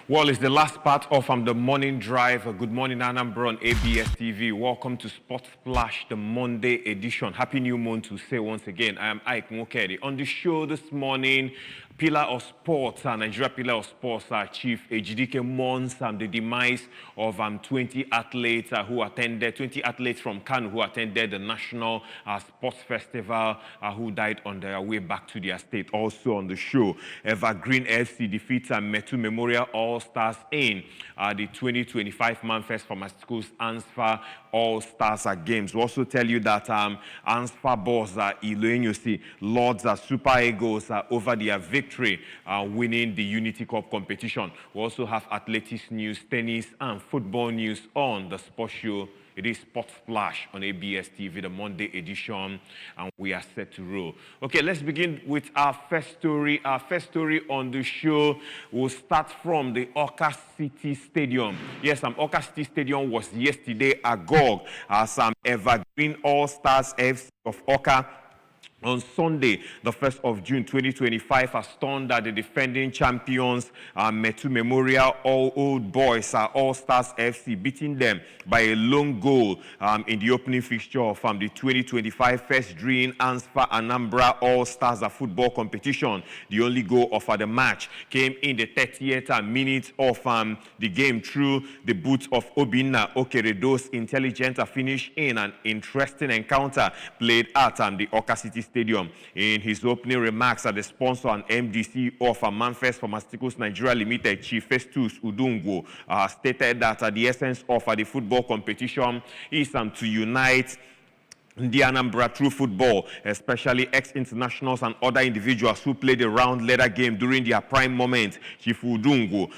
Well, it's the last part of the morning drive. Good morning, Anambra on ABS TV. Welcome to Sports Splash, the Monday edition. Happy new month to say once again. I am Ike Mokedi. On the show this morning, Pillar of Sports, Nigeria Pillar of Sports, Chief Ejidike mourns the demise of 20 athletes who attended, 20 athletes from Kano who attended the National Sports Festival who died on their way back to their state. Also on the show, Evergreen FC defeats Metu Memorial All-Stars in the 2025 Manifest Pharmaceuticals ANSFA All-Stars Games. We also tell you that ANSFA boss Iloenyosi Lords Super Eagles over their victory, winning the Unity Cup competition. We also have athletics news, tennis, and football news on the sports show. It is Sports Splash on ABS TV, the Monday edition, and we are set to roll. Okay, let's begin with our first story. Our first story on the show will start from the Oka City Stadium. Yes, Oka City Stadium was yesterday agog as Evergreen All-Stars FC of Oka on Sunday, the 1st of June 2025, has stunned the defending champions, Metu Memorial Old Boys, All-Stars FC, beating them by a lone goal in the opening fixture of the 2025 First Dream ANSFA Anambra All-Stars football competition. The only goal of the match came in the 30th minute of the game through the boot of Obinna Okeredo's intelligent finish in an interesting encounter played at the Oka City Stadium. In his opening remarks, the sponsor and MDC of Manifest Pharmaceuticals Nigeria Limited, Chief Festus Udungo, stated that the essence of the football competition is to unite the Anambra through football, especially ex-internationals and other individuals who played the round-leather game during their prime moment. Chief Udungu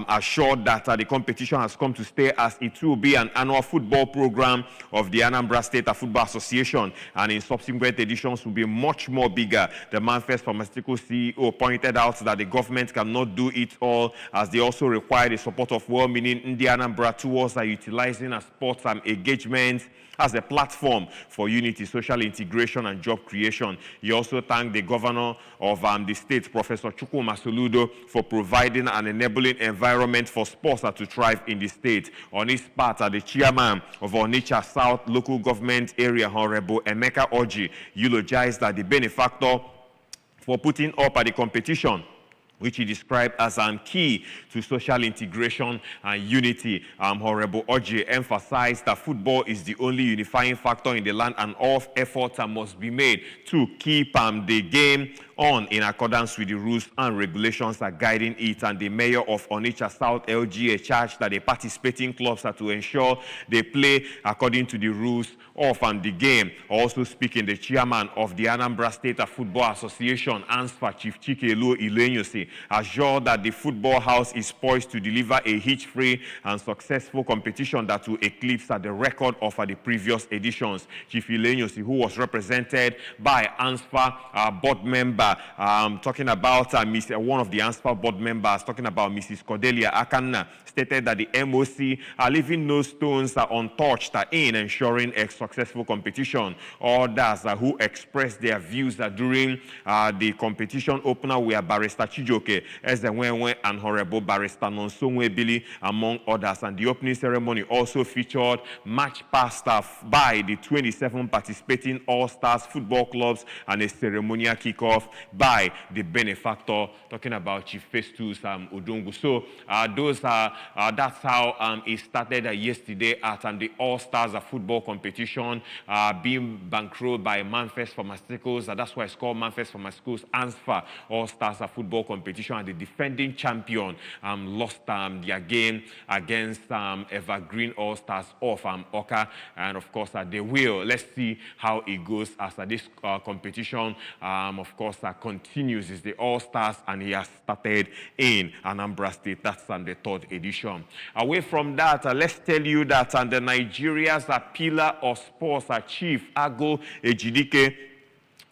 assured that the competition has come to stay, as it will be an annual football program of the Anambra State Football Association, and in subsequent editions will be much more bigger. The Manifest Pharmaceutical CEO pointed out that the government cannot do it all, as they also require the support of well-meaning Indian Anambra towards utilizing sports engagement as a platform for unity, social integration, and job creation. He also thanked the governor of the state, Professor Chukwuma Soludo, for providing an enabling environment for sports to thrive in the state. On his part, the chairman of Onitsha South Local Government Area, Honorable Emeka Oji, eulogized the benefactor for putting up the competition, which he described as key to social integration and unity. Honorable Oji emphasized that football is the only unifying factor in the land, and all efforts must be made to keep the game on in accordance with the rules and regulations guiding it. And the mayor of Onitsha South LGA charged that the participating clubs are to ensure they play according to the rules of the game. Also speaking, the chairman of the Anambra State Football Association, ANSFA, Chief Chikelu Ilenyosi, assured that the football house is poised to deliver a hitch-free and successful competition that will eclipse the record of the previous editions. Chief Ilenyosi, who was represented by ANSFA board member, talking about one of the ANSFA board members, talking about Mrs. Cordelia Akanna, stated that the MOC are leaving no stones untouched in ensuring a successful competition. Others who expressed their views during the competition opener were Barrister Chijoke Ezenwenwe and Honorable Barrister Nonsonwe Billy, among others. And the opening ceremony also featured match passed by the 27 participating All-Stars football clubs and a ceremonial kickoff by the benefactor, talking about Chief Festus Udungu. So that's how it started yesterday at the All-Stars football competition, being bankrolled by Manifest Pharmaceuticals. That's why it's called Manifest Pharmaceuticals ANSFA All-Stars football competition. And the defending champion lost their game against Evergreen All-Stars of Oka. And of course, they will. Let's see how it goes as this competition, of course, continues. Is the All-Stars, and he has started in Anambra State. That's the third edition. Away from that, let's tell you that the Nigeria's pillar of sports, Chief Ago Ejidike,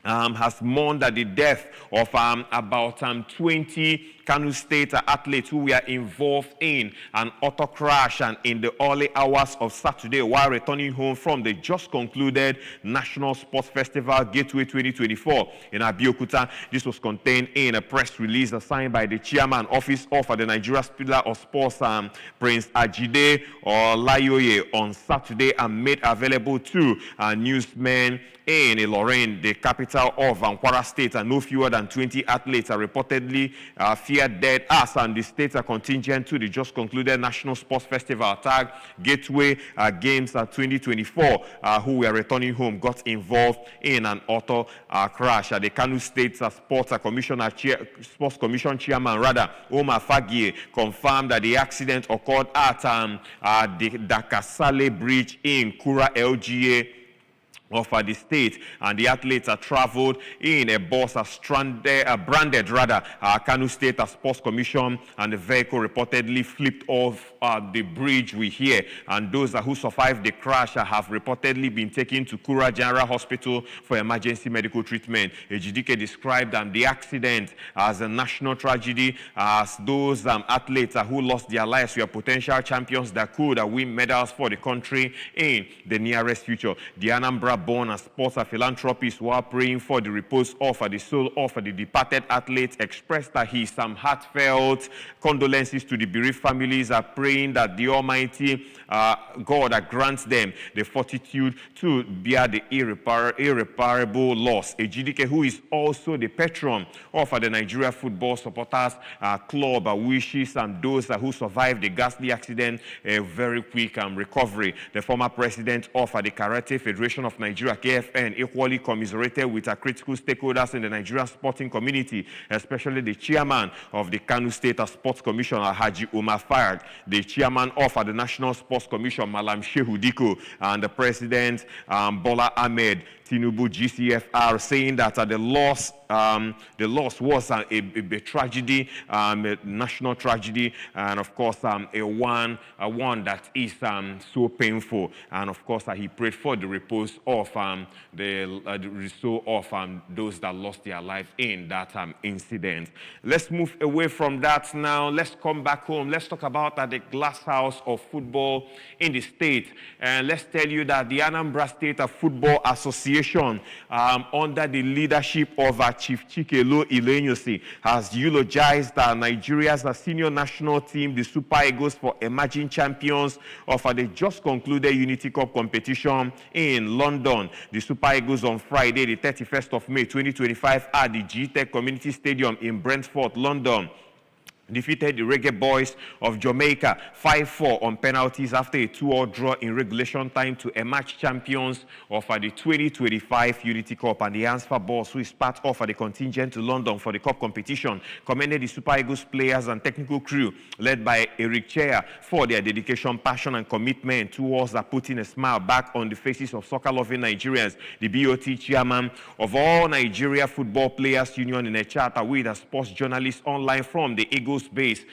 has mourned the death of about 20 Kano State athletes who were involved in an auto crash and in the early hours of Saturday while returning home from the just concluded National Sports Festival Gateway 2024 in Abeokuta. This was contained in a press release signed by the chairman office of the Nigeria Pillar of Sports, Prince Ajide Olayoye, on Saturday and made available to newsmen in Ilorin, the capital of Kwara State. And no fewer than 20 athletes are reportedly feared dead as the state contingent to the just concluded National Sports Festival tag Gateway Games 2024 who were returning home got involved in an auto crash. The Kano State Sports Commission Chairman Omar Fagie confirmed that the accident occurred at the Dakasale Bridge in Kura LGA of the state, and the athletes traveled in a bus branded Kano State Sports Commission, and the vehicle reportedly flipped off the bridge we hear, and those who survived the crash have reportedly been taken to Kura General Hospital for emergency medical treatment. Ejidike described the accident as a national tragedy, as those athletes who lost their lives were potential champions that could win medals for the country in the nearest future. The Anambra born sports philanthropist who are praying for the repose of the soul of the departed athlete expressed his heartfelt condolences to the bereaved families, praying that the Almighty God grants them the fortitude to bear the irreparable loss. Ejidike, who is also the patron of the Nigeria Football Supporters Club, wishes those who survived the ghastly accident a very quick recovery. The former president of the Karate Federation of Nigeria, KFN, equally commiserated with critical stakeholders in the Nigerian sporting community, especially the chairman of the Kano State Sports Commission, Haji Umar Fayad, the chairman of the National Sports Commission, Malam Shehu Diko, and the president, Bola Ahmed Tinubu, GCFR, saying that the loss was a tragedy, a national tragedy, and of course a one that is so painful. And of course he prayed for the repose of the soul of those that lost their life in that incident. Let's move away from that now. Let's come back home. Let's talk about the glass house of football in the state. And let's tell you that the Anambra State Football Association, under the leadership of Chief Chikelo Ilenyusi, has eulogized Nigeria's senior national team, the Super Eagles, for emerging champions of the just concluded Unity Cup competition in London. The Super Eagles on Friday, the 31st of May 2025, at the G-Tech Community Stadium in Brentford, London, defeated the Reggae Boys of Jamaica 5-4 on penalties after a 2-all draw in regulation time to emerge champions of the 2025 Unity Cup. And the Answer Boss, who is part of the contingent to London for the Cup competition, commended the Super Eagles players and technical crew led by Eric Chea for their dedication, passion, and commitment towards putting a smile back on the faces of soccer-loving Nigerians. The BOT chairman of all Nigeria Football Players Union, in a charter with a sports journalist online from the Eagles base,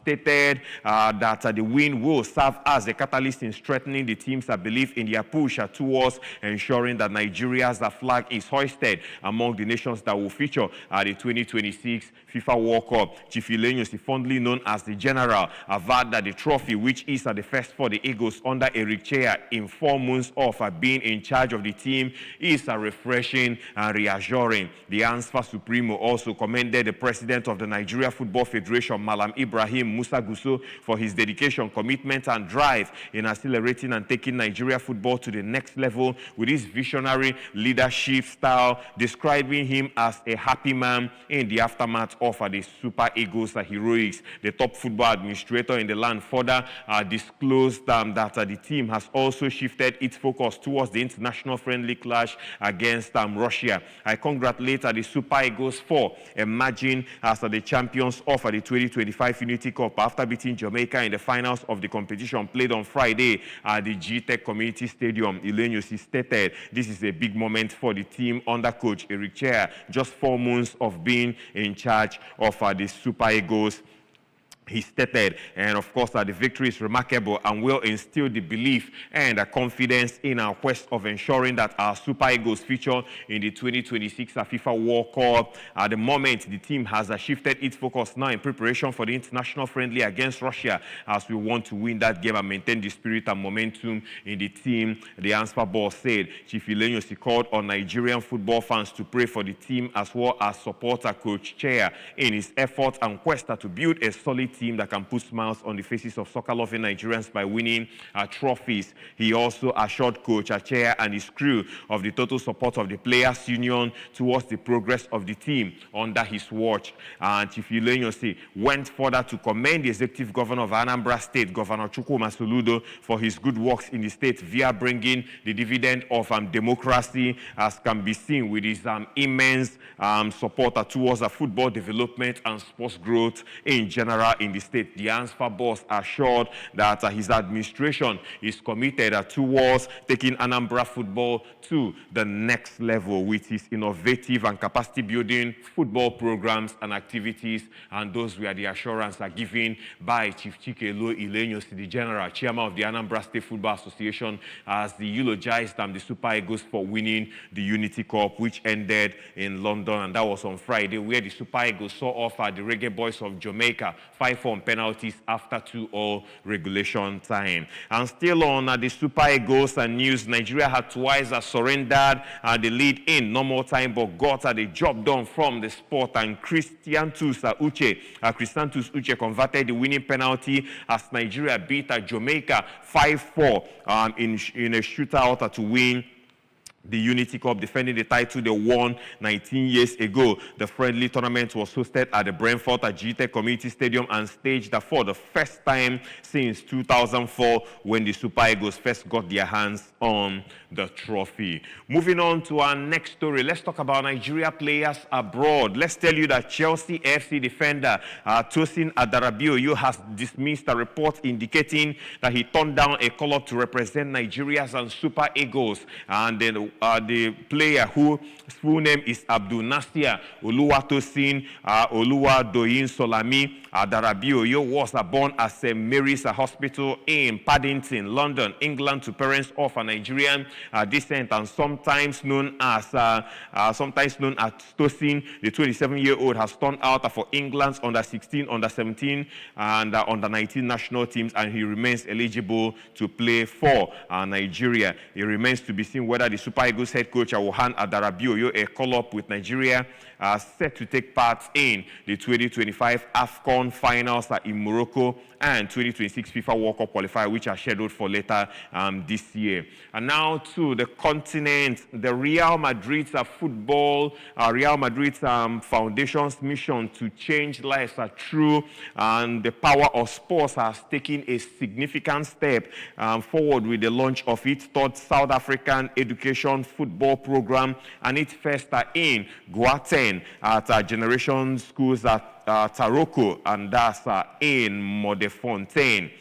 stated that the win will serve as a catalyst in strengthening the team's belief in their push towards ensuring that Nigeria's flag is hoisted among the nations that will feature the 2026 FIFA World Cup. Chief Ilenyusi, fondly known as the General, averred that the trophy, which is the first for the Eagles under Eric Chea in 4 months of being in charge of the team, is refreshing and reassuring. The Answer Supremo also commended the president of the Nigeria Football Federation, Malam Ibrahim Musa Gusso, for his dedication, commitment, and drive in accelerating and taking Nigeria football to the next level with his visionary leadership style, describing him as a happy man in the aftermath of the Super Eagles heroics. The top football administrator in the land further disclosed that the team has also shifted its focus towards the international friendly clash against Russia. I congratulate the Super Eagles for emerging as the champions of the 2025 Unity Cup after beating Jamaica in the finals of the competition played on Friday at the G-Tech Community Stadium. Ilenyusi stated this is a big moment for the team under coach Eric Chea, just 4 months of being in charge of the Super Eagles. he stated, and of course the victory is remarkable and will instill the belief and the confidence in our quest of ensuring that our Super Eagles feature in the 2026 FIFA World Cup. At the moment, the team has shifted its focus now in preparation for the international friendly against Russia, as we want to win that game and maintain the spirit and momentum in the team, the Anambra boss said. Chief Ilenyosi called on Nigerian football fans to pray for the team as well as support Coach Chair in his efforts and quest to build a solid team that can put smiles on the faces of soccer-loving Nigerians by winning trophies. He also assured Coach Achea and his crew of the total support of the Players' Union towards the progress of the team under his watch. And Chief Ilenyosi went further to commend the Executive Governor of Anambra State, Governor Chukwuma Soludo, for his good works in the state via bringing the dividend of democracy, as can be seen with his immense support towards football development and sports growth in general in the state. The Anambra boss assured that his administration is committed towards taking Anambra football to the next level with his innovative and capacity building football programs and activities, and those were the assurance given by Chief Chikelo Ilenyosi, the general chairman of the Anambra State Football Association, as he eulogized the Super Eagles for winning the Unity Cup, which ended in London, and that was on Friday, where the Super Eagles saw off the Reggae Boys of Jamaica 5-4 penalties after 2-0 regulation time. And still on the Super Eagles news, Nigeria had twice surrendered the lead in normal time, but got the job done from the spot, and Christiantus Uche converted the winning penalty as Nigeria beat Jamaica 5-4 in a shootout to win the Unity Cup, defending the title they won 19 years ago. The friendly tournament was hosted at the Brentford Agite Community Stadium and staged for the first time since 2004, when the Super Eagles first got their hands on the trophy. Moving on to our next story, let's talk about Nigeria players abroad. Let's tell you that Chelsea FC defender Tosin Adarabioyo has dismissed a report indicating that he turned down a call-up to represent Nigeria's and Super Eagles, and then the player whose full name is Abdul Nasir Oluwatosin Oluwadoyin Solami Adarabioyo was born at St. Mary's Hospital in Paddington, London, England, to parents of a Nigerian descent, and sometimes known as Tosin. The 27-year-old has turned out for England's under-16, under-17, and under-19 national teams, and he remains eligible to play for Nigeria. It remains to be seen whether the Super Eagles head coach will hand Adarabioyo a call-up with Nigeria set to take part in the 2025 AFCON finals in Morocco and 2026 FIFA World Cup qualifier, which are scheduled for later this year. And now to the continent, the Real Madrid's Real Madrid's foundation's mission to change lives through the power of sports has taken a significant step forward with the launch of its third South African education football program and its first in Gauteng at Generation Schools at Taroko, and that's in Modefontein.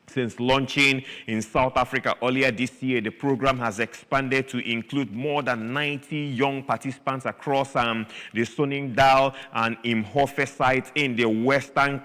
Since launching in South Africa earlier this year, the program has expanded to include more than 90 young participants across the Soningdal and Imhofe sites in the Western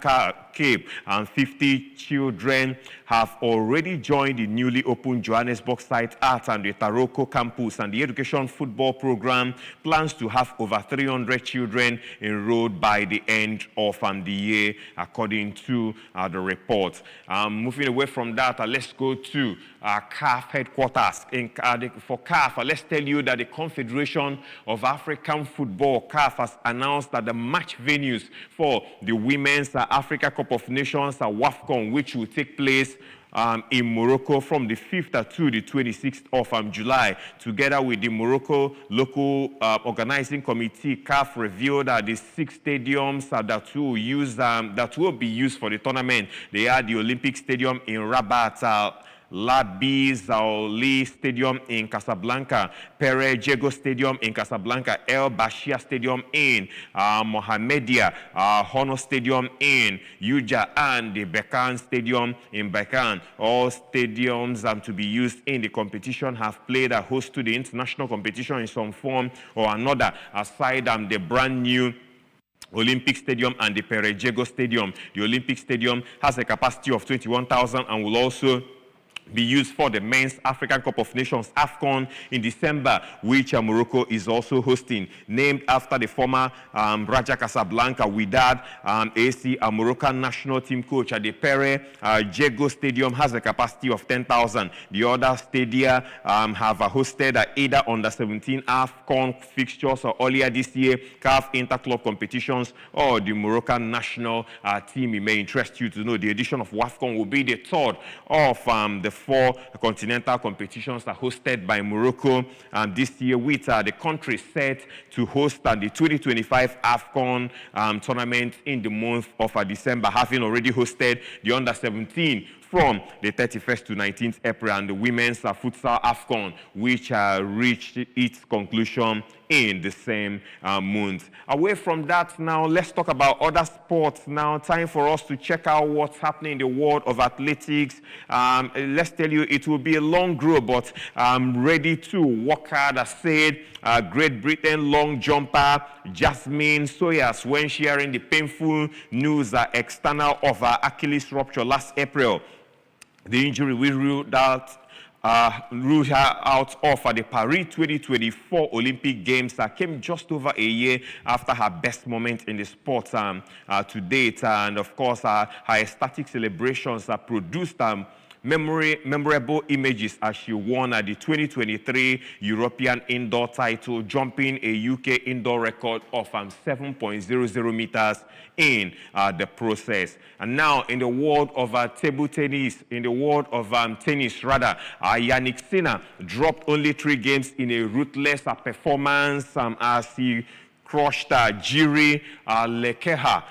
Cape, and 50 children have already joined the newly opened Johannesburg site at the Taroko campus, and the education football program plans to have over 300 children enrolled by the end of the year, according to the report. Moving away from that, let's go to CAF headquarters. For CAF, let's tell you that the Confederation of African Football, CAF, has announced that the match venues for the Women's Africa Cup of Nations, WAFCON, which will take place in Morocco from the 5th to the 26th of July, together with the Morocco local organizing committee. CAF revealed that the 6 stadiums that will be used for the tournament, they are the Olympic Stadium in Rabat, Labi Zaoli Stadium in Casablanca, Pere Jego Stadium in Casablanca, El Bashir Stadium in Mohammedia, Honor Stadium in Uja, and the Bekan Stadium in Bekan. All stadiums to be used in the competition have played host to the international competition in some form or another, aside the brand new Olympic Stadium and the Perejego Stadium. The Olympic Stadium has a capacity of 21,000 and will also be used for the Men's African Cup of Nations AFCON in December, which Morocco is also hosting. Named after the former Raja Casablanca Wydad AC Moroccan national team coach at the Pere Jego Stadium has a capacity of 10,000. The other stadia have hosted either under-17 AFCON fixtures or earlier this year CAF interclub competitions or the Moroccan national team. It may interest you to know the edition of WAFCON will be the third of the four continental competitions are hosted by Morocco this year, with the country set to host the 2025 AFCON tournament in the month of December, having already hosted the under-17 from the 31st to 19th April, and the women's futsal AFCON, which reached its conclusion in the same month. Away from that now, let's talk about other sports now. Time for us to check out what's happening in the world of athletics. Let's tell you, it will be a long road, but I'm ready to work hard. I said Great Britain long jumper Jasmine Sawyers, when sharing the painful news external of her Achilles rupture last April. The injury we ruled her out of the Paris 2024 Olympic Games came just over a year after her best moment in the sport to date. And of course, her ecstatic celebrations produced memorable images as she won the 2023 European indoor title, jumping a UK indoor record of 7.00 meters in the process. And now, in the world of table tennis, Yannick Sinner dropped only 3 games in a ruthless performance as he crushed Jiri Lekeha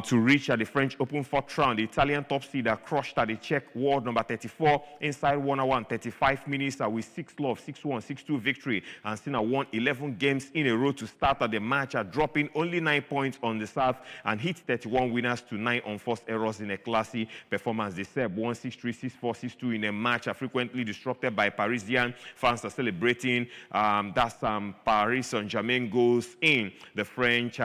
to reach the French Open fourth round. The Italian top seed crushed the Czech world number 34 inside 1 hour and 35 minutes with 6-love, 6-1, 6-2 victory. And Sinner won 11 games in a row to start the match, dropping only 9 points on the serve and hit 31 winners to 9 unforced errors in a classy performance. The Serb won 6-3, 6-4, 6-2 in a match frequently disrupted by Parisian fans celebrating Paris Saint-Germain goals in the French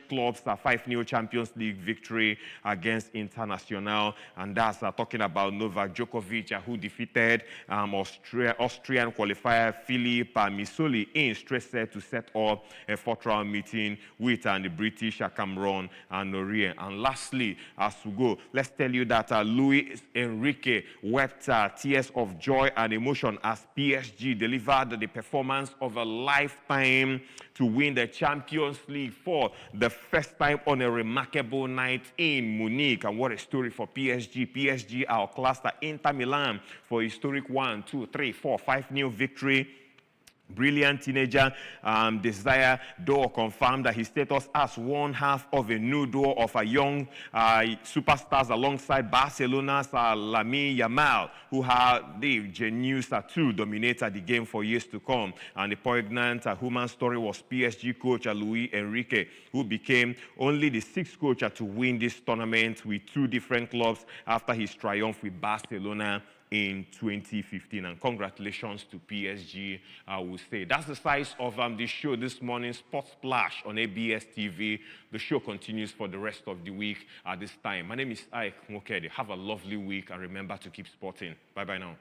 club's 5-0 Champions League victory against Internacional. And that's talking about Novak Djokovic, who defeated Austrian qualifier Philippe Misoli in straight set to set up a fourth-round meeting with the British Cameron and Norrie. And lastly, as we go, let's tell you that Luis Enrique wept tears of joy and emotion as PSG delivered the performance of a lifetime to win the Champions League for the first time on a remarkable night in Munich. And what a story for PSG. PSG outclassed Inter Milan for a historic 5-0 victory. Brilliant teenager Desire Dore confirmed that his status as one half of a new duo of young superstars alongside Barcelona's Lamine Yamal, who had the genius to dominate the game for years to come. And the poignant human story was PSG coach Luis Enrique, who became only the 6th coach to win this tournament with 2 different clubs after his triumph with Barcelona in 2015. And congratulations to PSG, I will say. That's the size of the show this morning, Sports Splash on ABS TV. The show continues for the rest of the week at this time. My name is Ike Mokede. Have a lovely week and remember to keep sporting. Bye-bye now.